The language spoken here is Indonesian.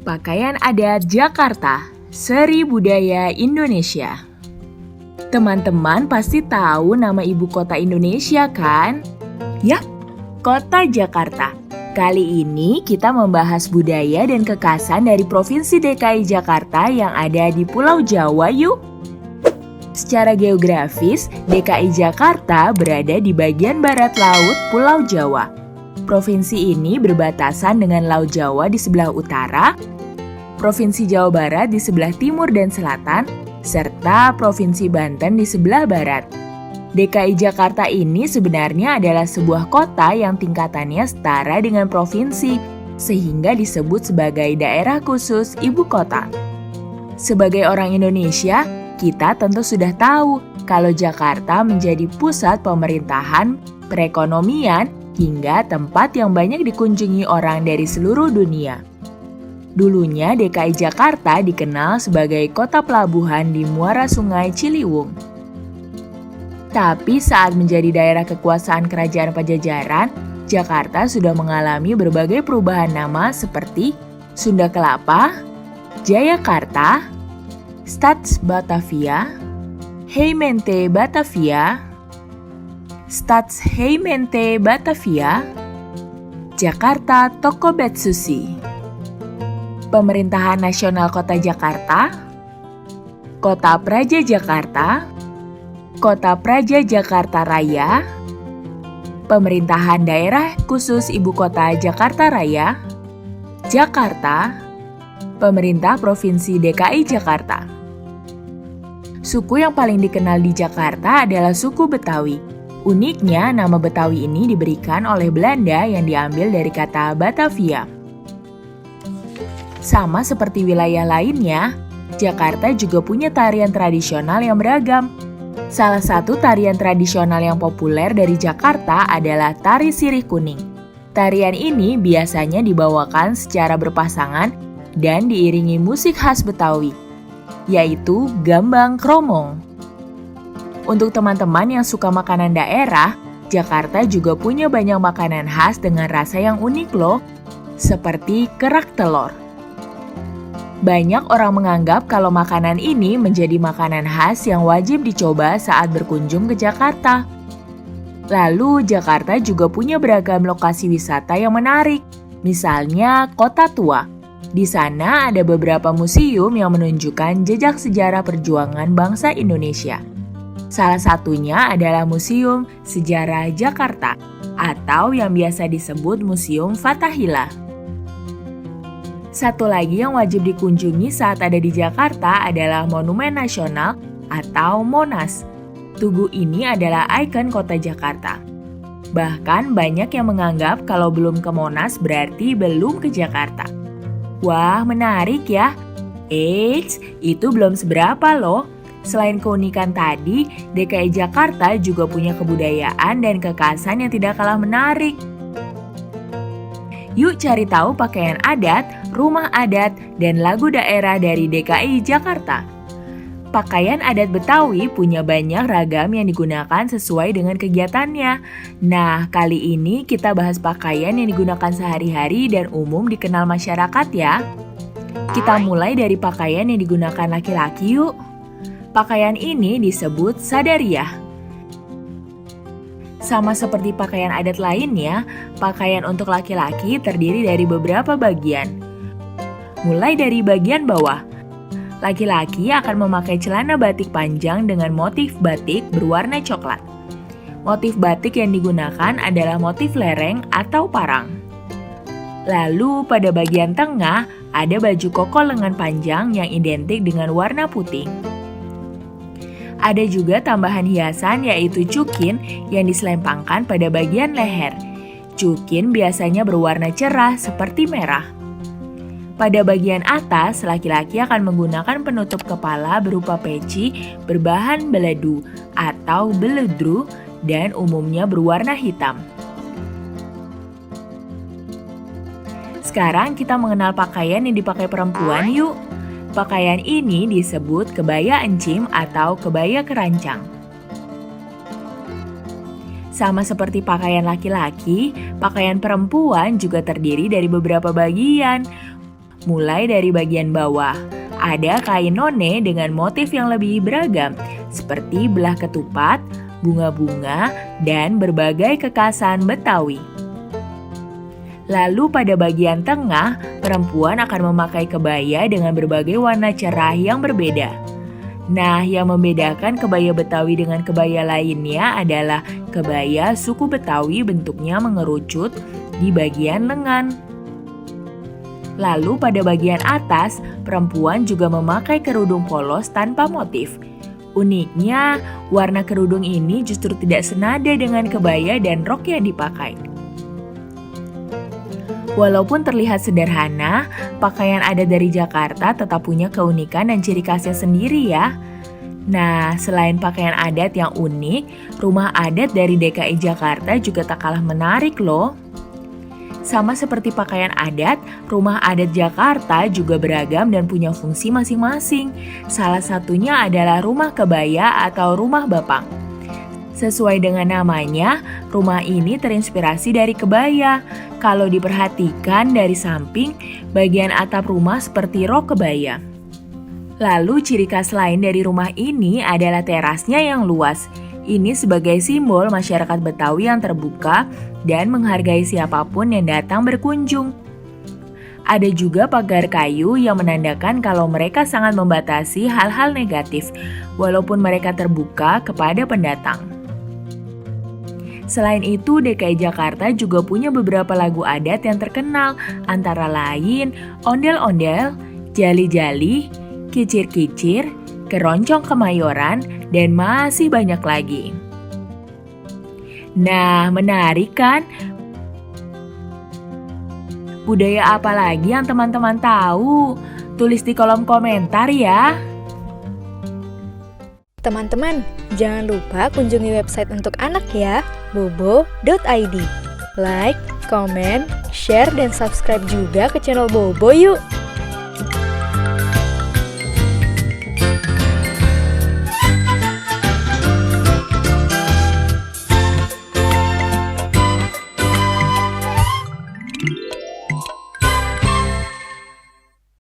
Pakaian adat Jakarta, Seri Budaya Indonesia. Teman-teman pasti tahu nama ibu kota Indonesia kan? Yap, Kota Jakarta. Kali ini kita membahas budaya dan kekhasan dari Provinsi DKI Jakarta yang ada di Pulau Jawa yuk. Secara geografis, DKI Jakarta berada di bagian barat laut Pulau Jawa. Provinsi ini berbatasan dengan Laut Jawa di sebelah utara, Provinsi Jawa Barat di sebelah timur dan selatan, serta Provinsi Banten di sebelah barat. DKI Jakarta ini sebenarnya adalah sebuah kota yang tingkatannya setara dengan provinsi, sehingga disebut sebagai daerah khusus ibu kota. Sebagai orang Indonesia, kita tentu sudah tahu kalau Jakarta menjadi pusat pemerintahan, perekonomian, hingga tempat yang banyak dikunjungi orang dari seluruh dunia. Dulunya DKI Jakarta dikenal sebagai kota pelabuhan di muara Sungai Ciliwung. Tapi saat menjadi daerah kekuasaan Kerajaan Pajajaran, Jakarta sudah mengalami berbagai perubahan nama seperti Sunda Kelapa, Jayakarta, Stads Batavia, Heimente Batavia, Stads Heimente Batavia, Jakarta Tokobetsushi, Pemerintahan Nasional Kota Jakarta, Kota Praja Jakarta, Kota Praja Jakarta Raya, Pemerintahan Daerah Khusus Ibu Kota Jakarta Raya, Jakarta, Pemerintah Provinsi DKI Jakarta. Suku yang paling dikenal di Jakarta adalah suku Betawi. Uniknya, nama Betawi ini diberikan oleh Belanda yang diambil dari kata Batavia. Sama seperti wilayah lainnya, Jakarta juga punya tarian tradisional yang beragam. Salah satu tarian tradisional yang populer dari Jakarta adalah tari sirih kuning. Tarian ini biasanya dibawakan secara berpasangan dan diiringi musik khas Betawi, yaitu gambang kromong. Untuk teman-teman yang suka makanan daerah, Jakarta juga punya banyak makanan khas dengan rasa yang unik loh, seperti kerak telur. Banyak orang menganggap kalau makanan ini menjadi makanan khas yang wajib dicoba saat berkunjung ke Jakarta. Lalu, Jakarta juga punya beragam lokasi wisata yang menarik, misalnya Kota Tua. Di sana ada beberapa museum yang menunjukkan jejak sejarah perjuangan bangsa Indonesia. Salah satunya adalah Museum Sejarah Jakarta, atau yang biasa disebut Museum Fathahillah. Satu lagi yang wajib dikunjungi saat ada di Jakarta adalah Monumen Nasional atau Monas. Tugu ini adalah ikon kota Jakarta. Bahkan banyak yang menganggap kalau belum ke Monas berarti belum ke Jakarta. Wah, menarik ya. Eits, itu belum seberapa loh. Selain keunikan tadi, DKI Jakarta juga punya kebudayaan dan kekhasan yang tidak kalah menarik. Yuk cari tahu pakaian adat, rumah adat, dan lagu daerah dari DKI Jakarta. Pakaian adat Betawi punya banyak ragam yang digunakan sesuai dengan kegiatannya. Nah, kali ini kita bahas pakaian yang digunakan sehari-hari dan umum dikenal masyarakat ya. Kita mulai dari pakaian yang digunakan laki-laki yuk. Pakaian ini disebut sadariah. Sama seperti pakaian adat lainnya, pakaian untuk laki-laki terdiri dari beberapa bagian. Mulai dari bagian bawah, laki-laki akan memakai celana batik panjang dengan motif batik berwarna coklat. Motif batik yang digunakan adalah motif lereng atau parang. Lalu pada bagian tengah ada baju koko lengan panjang yang identik dengan warna putih. Ada juga tambahan hiasan yaitu cukin yang diselempangkan pada bagian leher. Cukin biasanya berwarna cerah seperti merah. Pada bagian atas, laki-laki akan menggunakan penutup kepala berupa peci berbahan beladu atau beledru dan umumnya berwarna hitam. Sekarang kita mengenal pakaian yang dipakai perempuan yuk. Pakaian ini disebut kebaya encim atau kebaya kerancang. Sama seperti pakaian laki-laki, pakaian perempuan juga terdiri dari beberapa bagian. mulai dari bagian bawah. Ada kain none dengan motif yang lebih beragam, seperti belah ketupat, bunga-bunga, dan berbagai kekasan Betawi. Lalu pada bagian tengah, perempuan akan memakai kebaya dengan berbagai warna cerah yang berbeda. Nah, yang membedakan kebaya Betawi dengan kebaya lainnya adalah kebaya suku Betawi bentuknya mengerucut di bagian lengan. Lalu pada bagian atas, perempuan juga memakai kerudung polos tanpa motif. Uniknya, warna kerudung ini justru tidak senada dengan kebaya dan rok yang dipakai. Walaupun terlihat sederhana, pakaian adat dari Jakarta tetap punya keunikan dan ciri khasnya sendiri ya. Nah, selain pakaian adat yang unik, rumah adat dari DKI Jakarta juga tak kalah menarik loh. Sama seperti pakaian adat, rumah adat Jakarta juga beragam dan punya fungsi masing-masing. Salah satunya adalah rumah kebaya atau rumah bapang. Sesuai dengan namanya, rumah ini terinspirasi dari kebaya. Kalau diperhatikan dari samping, bagian atap rumah seperti rok kebaya. Lalu ciri khas lain dari rumah ini adalah terasnya yang luas. Ini sebagai simbol masyarakat Betawi yang terbuka dan menghargai siapapun yang datang berkunjung. Ada juga pagar kayu yang menandakan kalau mereka sangat membatasi hal-hal negatif, walaupun mereka terbuka kepada pendatang. Selain itu, DKI Jakarta juga punya beberapa lagu adat yang terkenal, antara lain Ondel-Ondel, Jali-Jali, Kicir-Kicir, Keroncong Kemayoran, dan masih banyak lagi. Nah, menarik kan? Budaya apa lagi yang teman-teman tahu? Tulis di kolom komentar ya. Teman-teman, jangan lupa kunjungi website untuk anak ya, bobo.id. Like, comment, share, dan subscribe juga ke channel Bobo yuk!